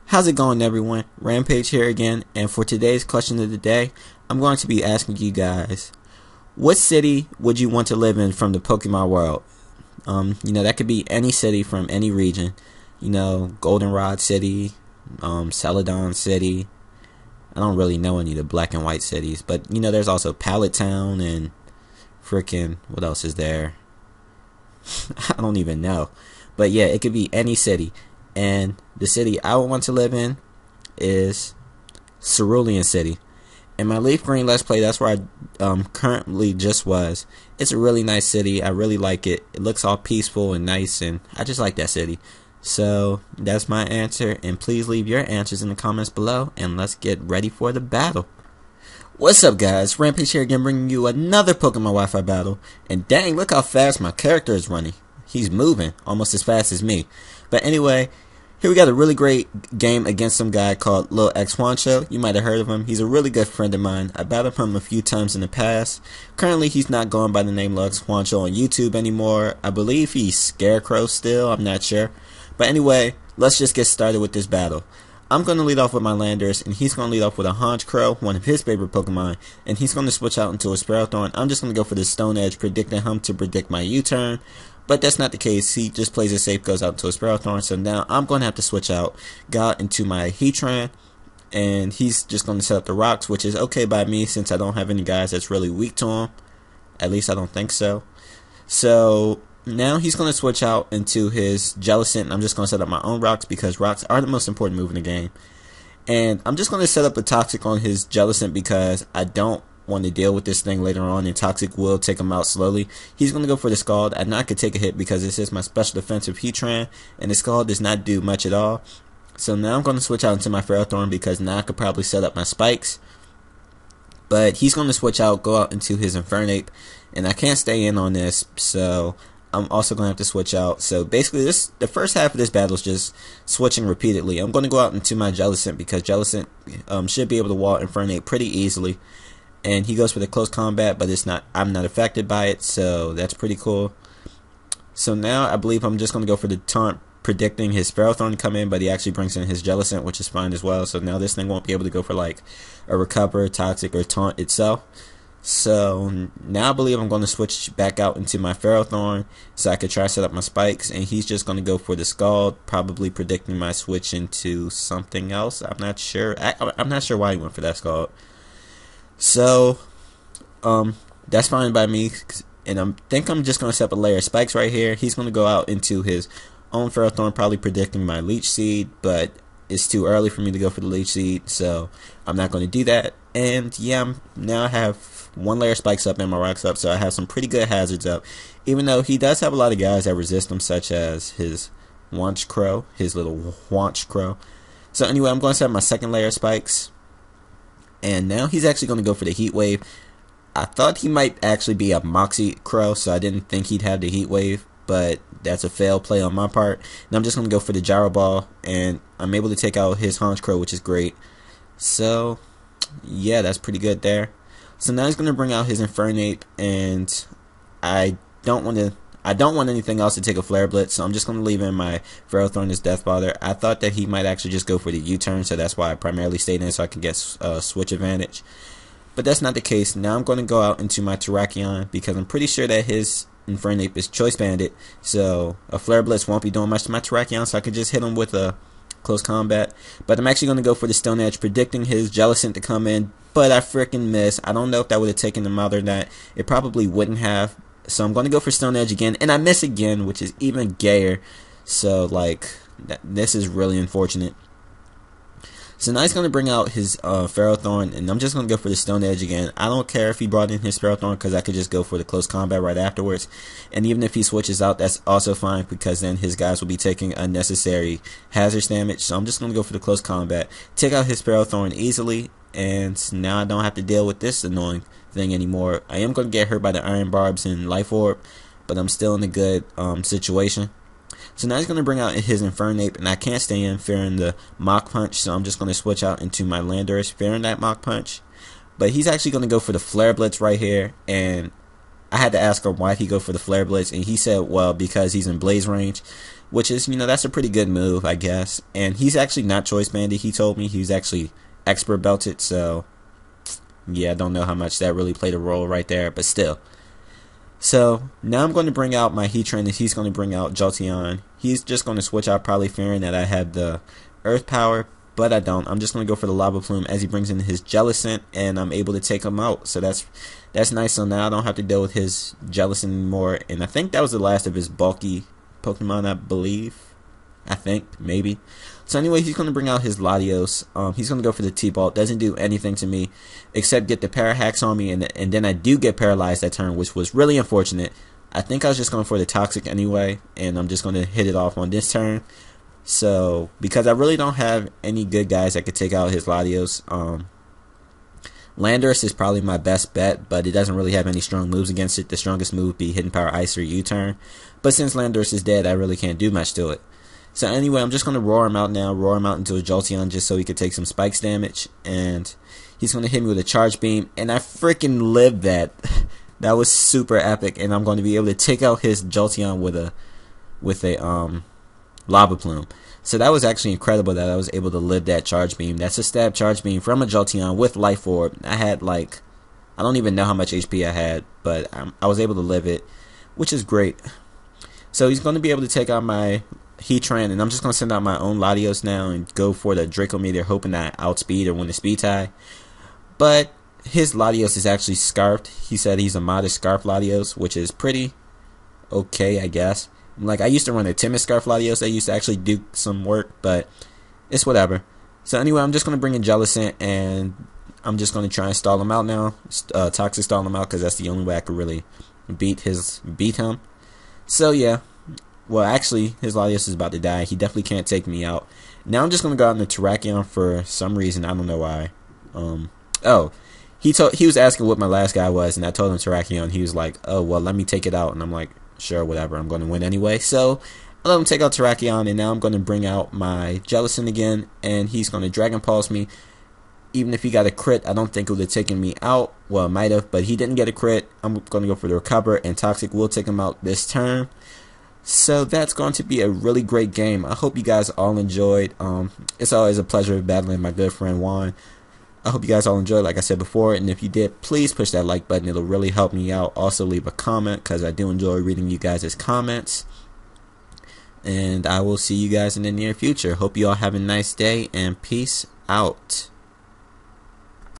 How's it going, everyone? Rampage here again, and for today's question of the day, I'm going to be asking you guys, what city would you want to live in from the Pokemon world? That could be any city from any region. Goldenrod City, Celadon City. I don't really know any of the black and white cities, but there's also Pallet Town and what else is there? I don't even know. But yeah, it could be any city. And the city I would want to live in is Cerulean City. In my Leaf Green Let's Play, that's where I currently just was. It's a really nice city. I really like it. It looks all peaceful and nice, and I just like that city. So that's my answer, and please leave your answers in the comments below, and let's get ready for the battle. What's up, guys? Rampage here again, bringing you another Pokemon Wi-Fi battle. And dang, look how fast my character is running. He's moving almost as fast as me. But anyway, here we got a really great game against some guy called LilxJuaNCho. You might have heard of him. He's a really good friend of mine. I battled him a few times in the past. Currently, he's not going by the name LilxJuaNCho on YouTube anymore. I believe he's Scarecrow still. I'm not sure. But anyway, let's just get started with this battle. I'm going to lead off with my Landers, and he's going to lead off with a Honchkrow, one of his favorite Pokemon, and he's going to switch out into a Sparrowthorn. I'm just going to go for the Stone Edge, predicting him to predict my U-turn. But that's not the case. He just plays it safe, goes out to a Sparrowthorn. So now I'm going to have to switch out, go out into my Heatran, and he's just going to set up the Rocks, which is okay by me since I don't have any guys that's really weak to him. At least I don't think so. So now he's going to switch out into his Jellicent. I'm just going to set up my own Rocks because Rocks are the most important move in the game. And I'm just going to set up a Toxic on his Jellicent because I don't want to deal with this thing later on, and Toxic will take him out slowly. He's going to go for the Scald. I know I could take a hit because this is my special defensive Heatran, and the Scald does not do much at all. So now I'm going to switch out into my Ferrothorn because now I could probably set up my Spikes. But he's going to switch out, go out into his Infernape, and I can't stay in on this, so I'm also going to have to switch out. So basically, the first half of this battle is just switching repeatedly. I'm going to go out into my Jellicent because Jellicent should be able to wall Infernape pretty easily. And he goes for the close combat, but I'm not affected by it, so that's pretty cool. So now I believe I'm just going to go for the taunt, predicting his Ferrothorn to come in, but he actually brings in his Jellicent, which is fine as well. So now this thing won't be able to go for like a Recover, Toxic, or Taunt itself. So now I believe I'm going to switch back out into my Ferrothorn so I could try to set up my Spikes, and he's just going to go for the Scald, probably predicting my switch into something else. I'm not sure. I'm not sure why he went for that Scald. So, that's fine by me, and I think I'm just going to set up a layer of Spikes right here. He's going to go out into his own Ferrothorn, probably predicting my Leech Seed, but it's too early for me to go for the Leech Seed, so I'm not going to do that. And yeah, now I have one layer of Spikes up and my Rocks up, so I have some pretty good hazards up, even though he does have a lot of guys that resist him, such as his Honchkrow, his little Honchkrow. So anyway, I'm going to set up my second layer of Spikes. And now he's actually going to go for the Heat Wave. I thought he might actually be a Moxie Crow, so I didn't think he'd have the Heat Wave, but that's a failed play on my part. And I'm just going to go for the Gyro Ball, and I'm able to take out his Honchkrow, which is great. So, yeah, that's pretty good there. So now he's going to bring out his Infernape, and I don't want anything else to take a Flare Blitz, so I'm just going to leave in my Ferrothorn as Death Bother. I thought that he might actually just go for the U-turn, so that's why I primarily stayed in so I can get switch advantage. But that's not the case. Now I'm going to go out into my Terrakion because I'm pretty sure that his Infernape is Choice Banded, so a Flare Blitz won't be doing much to my Terrakion, so I can just hit him with a close combat. But I'm actually going to go for the Stone Edge, predicting his Jellicent to come in, but I freaking missed. I don't know if that would have taken him out or not. It probably wouldn't have. So I'm going to go for Stone Edge again, and I miss again, which is even gayer. So, this is really unfortunate. So now he's going to bring out his Ferrothorn, and I'm just going to go for the Stone Edge again. I don't care if he brought in his Ferrothorn, because I could just go for the close combat right afterwards. And even if he switches out, that's also fine, because then his guys will be taking unnecessary hazards damage. So I'm just going to go for the close combat, take out his Ferrothorn easily, and now I don't have to deal with this annoying thing anymore. I am going to get hurt by the Iron Barbs and Life Orb, but I'm still in a good situation. So now he's going to bring out his Infernape, and I can't stay in fearing the Mach Punch, so I'm just going to switch out into my Landorus fearing that Mach Punch. But he's actually going to go for the Flare Blitz right here, and I had to ask him why he go for the Flare Blitz, and he said, well, because he's in Blaze range, which is, that's a pretty good move, I guess. And he's actually not Choice Banded, he told me. He's actually Expert Belted, so yeah, I don't know how much that really played a role right there, but still. So now I'm going to bring out my Heatran, and he's going to bring out Jolteon. He's just going to switch out, probably fearing that I have the Earth Power, but I don't. I'm just going to go for the Lava Plume as he brings in his Jellicent, and I'm able to take him out. So that's nice. So now I don't have to deal with his Jellicent anymore. And I think that was the last of his bulky Pokemon, I believe. I think, maybe. So anyway, he's going to bring out his Latios. He's going to go for the T-Ball. Doesn't do anything to me except get the Parahacks on me, and then I do get paralyzed that turn, which was really unfortunate. I think I was just going for the Toxic anyway, and I'm just going to hit it off on this turn. So, because I really don't have any good guys that could take out his Latios, Landorus is probably my best bet, but it doesn't really have any strong moves against it. The strongest move would be Hidden Power Ice or U-Turn. But since Landorus is dead, I really can't do much to it. So anyway, I'm just going to roar him out now, roar him out into a Jolteon just so he could take some Spikes damage. And he's going to hit me with a Charge Beam, and I freaking lived that. That was super epic, and I'm going to be able to take out his Jolteon with a Lava Plume. So that was actually incredible that I was able to live that Charge Beam. That's a stab Charge Beam from a Jolteon with Life Orb. I had I don't even know how much HP I had, but I was able to live it, which is great. So he's going to be able to take out my Heatran, and I'm just going to send out my own Latios now and go for the Draco Meteor, hoping that I outspeed or win the speed tie. But his Latios is actually Scarfed. He said he's a modded Scarf Latios, which is pretty okay, I guess. I used to run a Timid Scarf Latios that used to actually do some work, but it's whatever. So anyway, I'm just going to bring in Jellicent, and I'm just going to try and stall him out now. Toxic stall him out, because that's the only way I could really beat him. So yeah. Well, actually, his Latios is about to die. He definitely can't take me out. Now I'm just going to go out in the Terrakion for some reason. I don't know why. He was asking what my last guy was, and I told him Terrakion. He was like, oh, well, let me take it out. And I'm like, sure, whatever. I'm going to win anyway. So I let him take out Terrakion, and now I'm going to bring out my Jellicent again, and he's going to Dragon Pulse me. Even if he got a crit, I don't think it would have taken me out. Well, it might have, but he didn't get a crit. I'm going to go for the Recover, and Toxic will take him out this turn. So that's going to be a really great game. I hope you guys all enjoyed. It's always a pleasure battling my good friend Juan. I hope you guys all enjoyed, like I said before, and if you did, please push that like button. It'll really help me out. Also leave a comment, because I do enjoy reading you guys' comments. And I will see you guys in the near future. Hope you all have a nice day, and peace out.